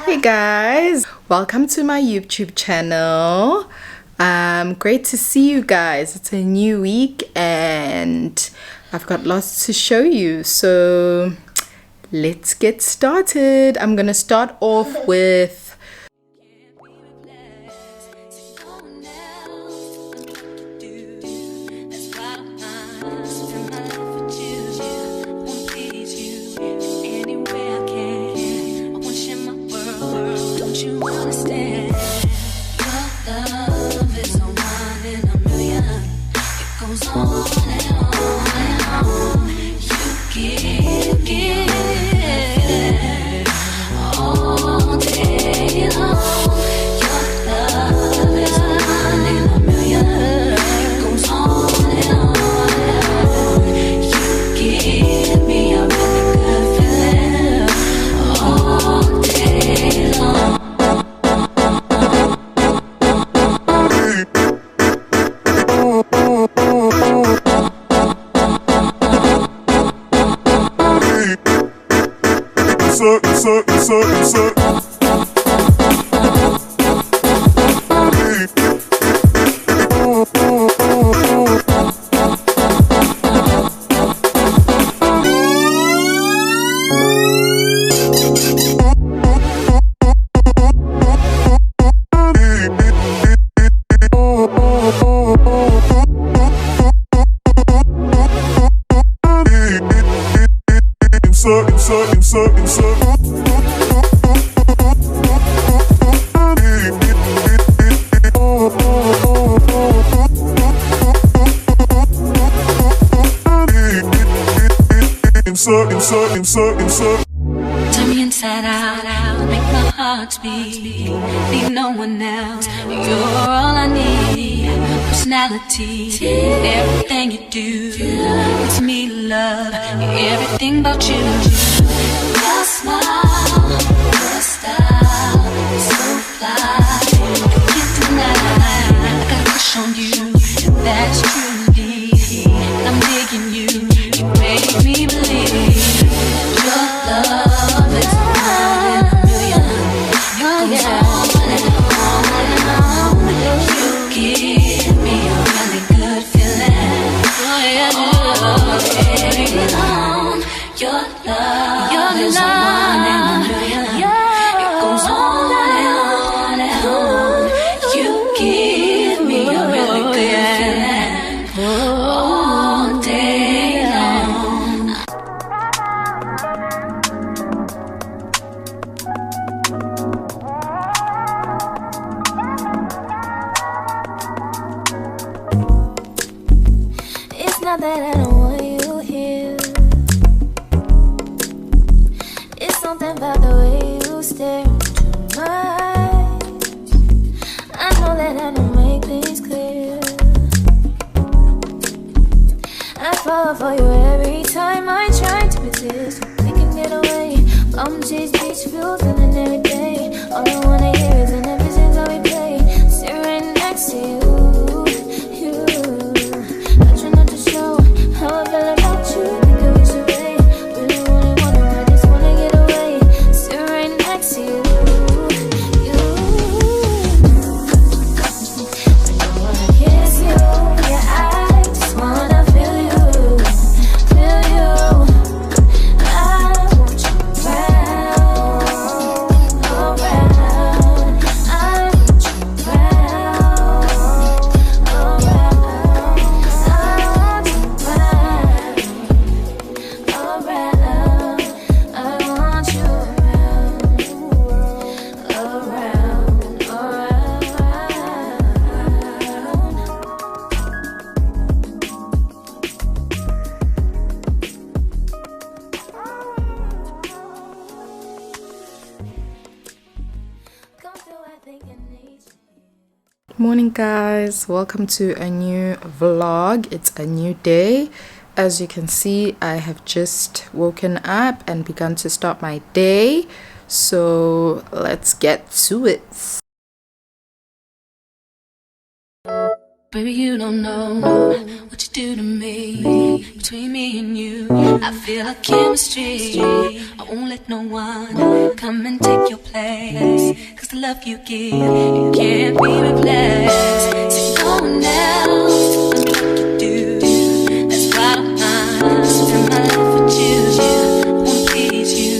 Hey guys, welcome to my YouTube channel. Great to see you guys. It's a new week and I've got lots to show you. So let's get started. I'm gonna start off with turn me inside out, make my heart beat. Need no one else, you're all I need. Personality, everything you do, it's me love, everything about you. Your smile, your style, so fly, can't deny. I got a crush on you, and that's true indeed. I'm digging you, you make me believe. Your love is one in a million. It goes on and on and on. You give me a really good feeling. All day long. Your love is one in a million. It goes on and on and on. You give me a really good feeling. All day long. It's not that I don't want you here. It's something about the way you stare into my eyes. I know that I don't make things clear. I fall for you every time I try to resist. We can get away. Come chase beach views feeling every day. All I wanna hear is an ever how we play. Sit right next to you. I try not to show how I feel about you. Think I wish away. Really wanna, I just wanna get away. Sit right next to you. I don't wanna kiss you. Yeah, I just wanna feel you. Feel you. I want you around, around. I want you around, around. I want you around, around. I want you around, Come through, I think I need you. Morning guys, welcome to a new vlog. It's a new day. As you can see, I have just woken up and begun to start my day. So let's get to it. Baby, you don't know what you do to me. Between me and you, I feel like chemistry. I won't let no one come and take your place. Cause the love you give, it can't be replaced. So no one else does me like you do. That's why I'm mine. Spend my life with you. I wanna please you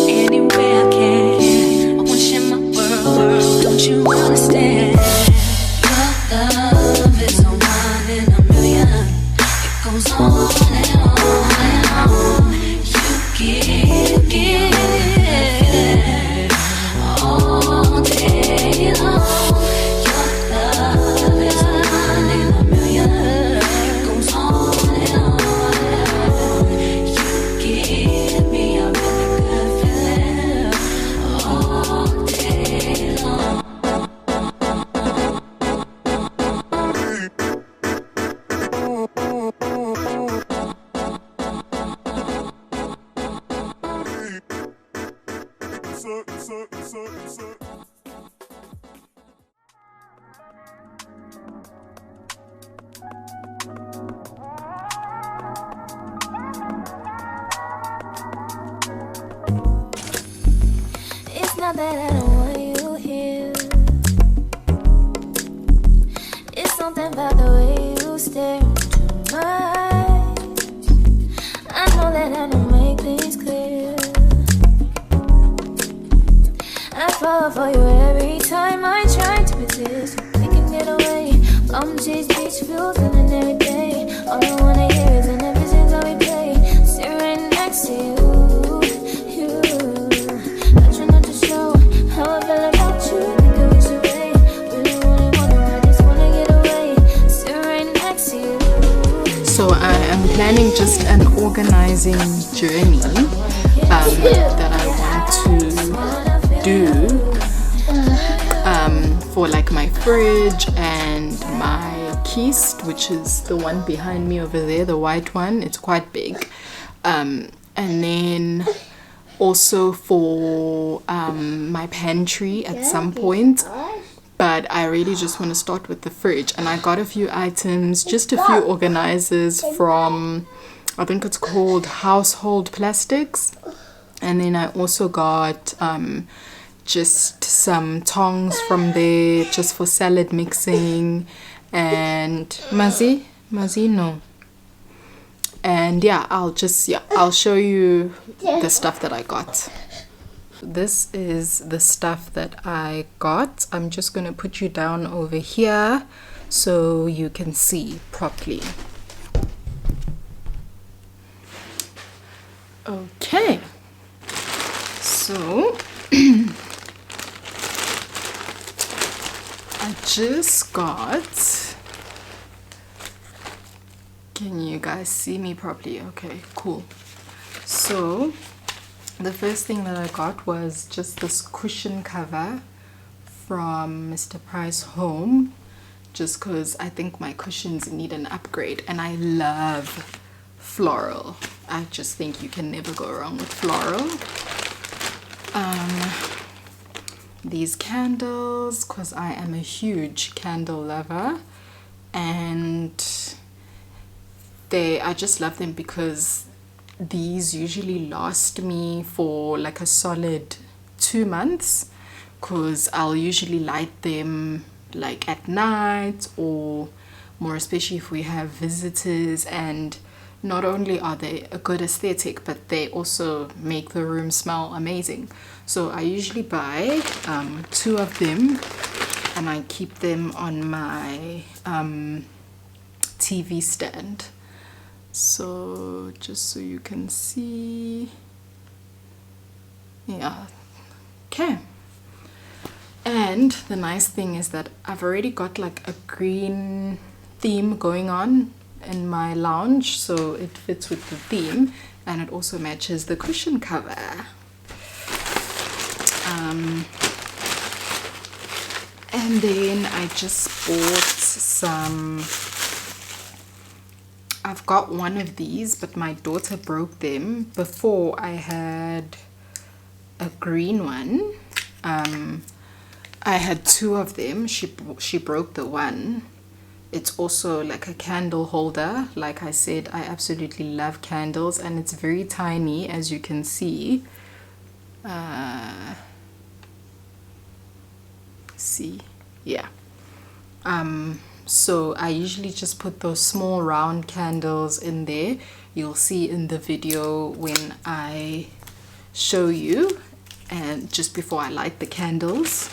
any way I can. I wanna share my world. Don't you understand? Your love is a one in a million. It goes on and on and on. You give all day long. Your love is a one in a million. It goes on and on and on. You give me a really good feeling all day long. It's not that I don't want you here. It's something about the way you stare into my eyes. I know that I don't make things clear. I fall for you every time I try to resist. We can get away. Palm trees, beach views, and every day. All I wanna hear is an ever how we play. Sit right next to you. I try not to show how I feel about you. Think I wish away. Really wanna, I just wanna get away. Sit right next to you. So I am planning just an organizing journey that I want to do for like my fridge and my kist, which is the one behind me over there, the white one. It's quite big. And then also for my pantry at some point. But I really just want to start with the fridge. And I got a few items, just a few organizers from, I think it's called Household Plastics. And then I also got just some tongs from there, just for salad mixing. And no. And yeah, I'll show you the stuff that I got. This is the stuff that I got. I'm just going to put you down over here so you can see properly. Okay. So I just got, can you guys see me properly? Okay, cool. So the first thing that I got was just this cushion cover from Mr. Price Home, just because I think my cushions need an upgrade, and I love floral. I just think you can never go wrong with floral. These candles, because I am a huge candle lover, and I just love them because these usually last me for like a solid 2 months, because I'll usually light them like at night, or more especially if we have visitors. And not only are they a good aesthetic, but they also make the room smell amazing. So I usually buy 2 of them, and I keep them on my TV stand. So just so you can see, yeah, okay. And the nice thing is that I've already got like a green theme going on in my lounge, so it fits with the theme, and it also matches the cushion cover. And then I just bought some, I've got one of these, but my daughter broke them. Before I had a green one. I had 2 of them. She broke the one, it's also like a candle holder. Like I said, I absolutely love candles, and it's very tiny, as you can see. See, yeah. So I usually just put those small round candles in there. You'll see in the video when I show you, and just before I light the candles.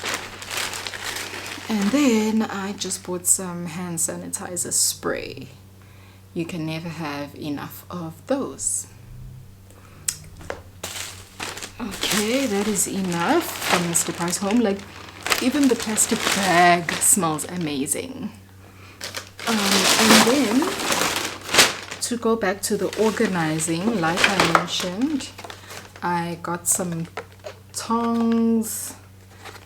And then I just bought some hand sanitizer spray. You can never have enough of those. Okay, that is enough from Mr. Price Home. Like, even the plastic bag smells amazing. And then to go back to the organizing, like I mentioned, I got some tongs.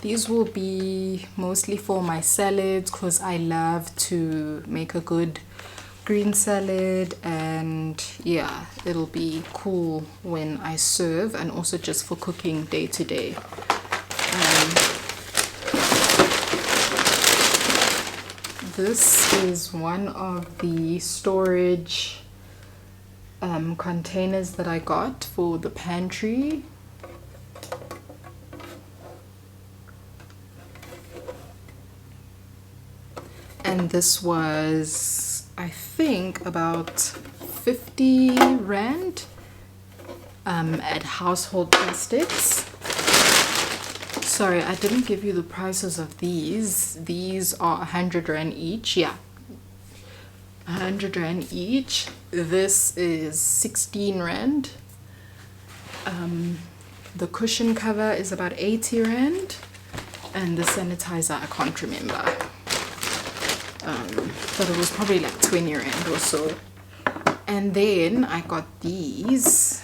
These will be mostly for my salads, because I love to make a good green salad, and yeah, it'll be cool when I serve, and also just for cooking day to day. This is one of the storage containers that I got for the pantry. And this was, I think, about 50 Rand at Household Plastics. Sorry, I didn't give you the prices of these. These are 100 Rand each. Yeah, 100 Rand each. This is 16 Rand. The cushion cover is about 80 Rand. And the sanitizer, I can't remember. But it was probably like 20 Rand or so. And then I got these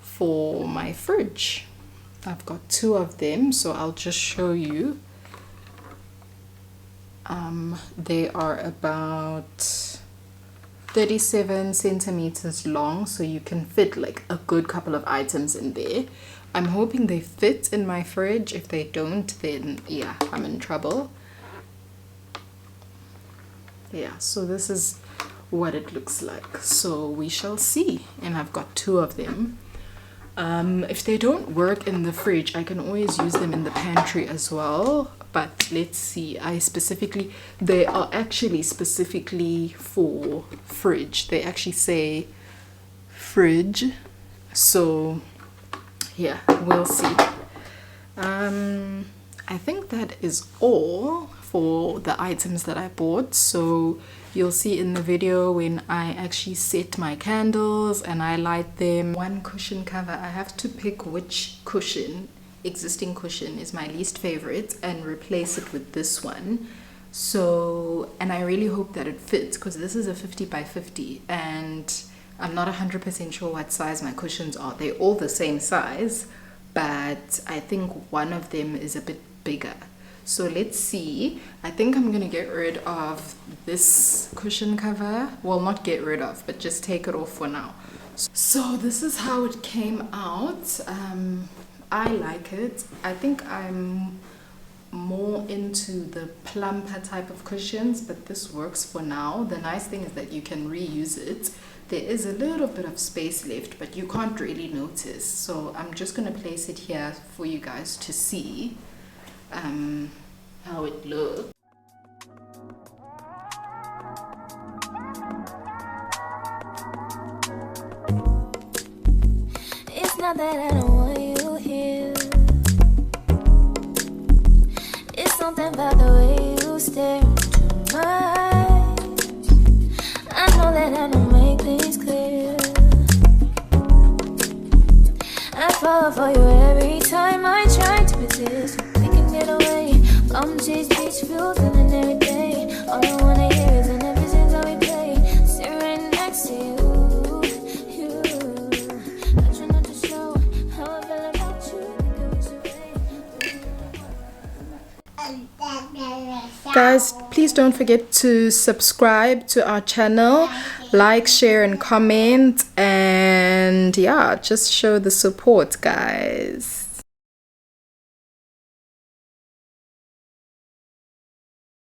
for my fridge. I've got 2 of them, so I'll just show you. They are about 37 centimeters long, so you can fit like a good couple of items in there. I'm hoping they fit in my fridge. If they don't, then yeah, I'm in trouble. Yeah, so this is what it looks like, so we shall see. And I've got 2 of them. If they don't work in the fridge, I can always use them in the pantry as well, but let's see. They are actually specifically for fridge. They actually say fridge, so yeah, we'll see. I think that is all for the items that I bought. So you'll see in the video when I actually set my candles and I light them. One cushion cover, I have to pick which existing cushion is my least favorite and replace it with this one. So, and I really hope that it fits, because this is a 50 by 50 and I'm not 100% sure what size my cushions are. They're all the same size, but I think one of them is a bit bigger. So let's see. I think I'm gonna get rid of this cushion cover. Well, not get rid of, but just take it off for now. So this is how it came out. I like it. I think I'm more into the plumper type of cushions, but this works for now. The nice thing is that you can reuse it. There is a little bit of space left, but you can't really notice. So I'm just gonna place it here for you guys to see how it looks. It's not that I don't want you here. It's something about the way you stare into my eyes. I know that I don't make things clear. I fall for you every time I try to resist. We can get away. Chase beach views and every day. All I wanna hear is an episode how we play. Sit right next to you. I try not to show how I feel about you. Guys, please don't forget to subscribe to our channel, like, share and comment, and yeah, just show the support, guys.